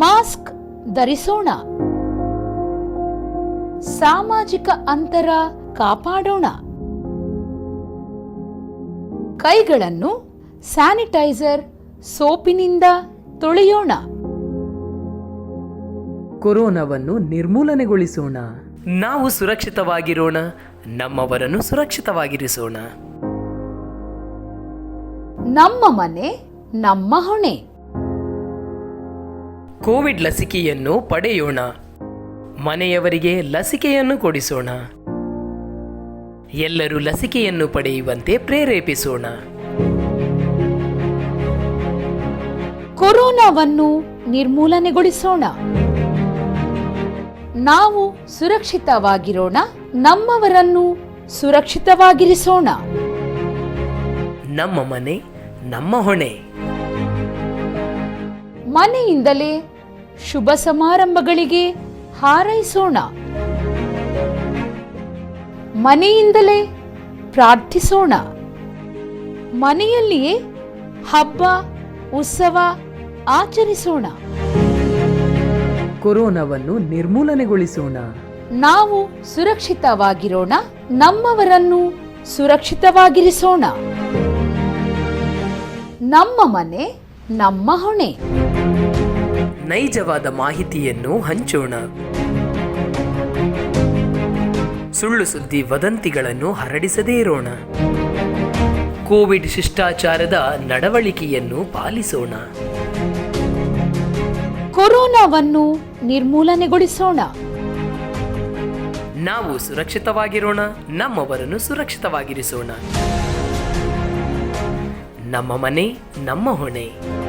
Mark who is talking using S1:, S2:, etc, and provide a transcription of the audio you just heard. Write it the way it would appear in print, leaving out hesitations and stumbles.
S1: Mask ಧರಿಸೋಣ. ಸಾಮಾಜಿಕ ಅಂತರ ಕಾಪಾಡೋಣ. ಕೈಗಳನ್ನು ಸ್ಯಾನಿಟೈಸರ್ ಸೋಪಿನಿಂದ ತೊಳೆಯೋಣ.
S2: ಕೊರೋನಾವನ್ನು ನಿರ್ಮೂಲನೆಗೊಳಿಸೋಣ. ನಾವು ಸುರಕ್ಷಿತವಾಗಿರೋಣ, ನಮ್ಮವರನ್ನು ಸುರಕ್ಷಿತವಾಗಿರಿಸೋಣ.
S1: ನಮ್ಮ ಮನೆ ನಮ್ಮ ಹೊಣೆ.
S2: ಕೋವಿಡ್ ಲಸಿಕೆಯನ್ನು ಪಡೆಯೋಣ, ಮನೆಯವರಿಗೆ ಲಸಿಕೆಯನ್ನು ಕೊಡಿಸೋಣ. ಎಲ್ಲರೂ ಲಸಿಕೆಯನ್ನು ಪಡೆಯುವಂತೆ ಪ್ರೇರೇಪಿಸೋಣ.
S1: ಕೊರೋನಾವನ್ನು ನಿರ್ಮೂಲನೆಗೊಳಿಸೋಣ. ನಾವು ಸುರಕ್ಷಿತವಾಗಿರೋಣ, ನಮ್ಮವರನ್ನು ಸುರಕ್ಷಿತವಾಗಿರಿಸೋಣ.
S2: ನಮ್ಮ ಮನೆ ನಮ್ಮ ಹೊಣೆ.
S1: ಮನೆಯಿಂದಲೇ ಶುಭ ಸಮಾರಂಭಗಳಿಗೆ ಹಾರೈಸೋಣ. ಮನೆಯಿಂದಲೇ ಪ್ರಾರ್ಥಿಸೋಣ. ಮನೆಯಲ್ಲಿಯೇ ಹಬ್ಬ ಉತ್ಸವ ಆಚರಿಸೋಣ.
S2: ಕೊರೋನಾವನ್ನು ನಿರ್ಮೂಲನೆಗೊಳಿಸೋಣ.
S1: ನಾವು ಸುರಕ್ಷಿತವಾಗಿರೋಣ, ನಮ್ಮವರನ್ನು ಸುರಕ್ಷಿತವಾಗಿರಿಸೋಣ. ನಮ್ಮ ಮನೆ ನಮ್ಮ ಹೊಣೆ.
S2: ನೈಜವಾದ ಮಾಹಿತಿಯನ್ನು ಹಂಚೋಣ. ಸುಳ್ಳು ಸುದ್ದಿ ವದಂತಿಗಳನ್ನು ಹರಡಿಸದೇ ಇರೋಣ. ಕೋವಿಡ್ ಶಿಷ್ಟಾಚಾರದ ನಡವಳಿಕೆಯನ್ನು ಪಾಲಿಸೋಣ.
S1: ಕೊರೋನಾವನ್ನು ನಿರ್ಮೂಲನೆಗೊಳಿಸೋಣ.
S2: ನಾವು ಸುರಕ್ಷಿತವಾಗಿರೋಣ, ನಮ್ಮವರನ್ನು ಸುರಕ್ಷಿತವಾಗಿರಿಸೋಣ. ನಮ್ಮ ಮನೆ ನಮ್ಮ ಹೊಣೆ.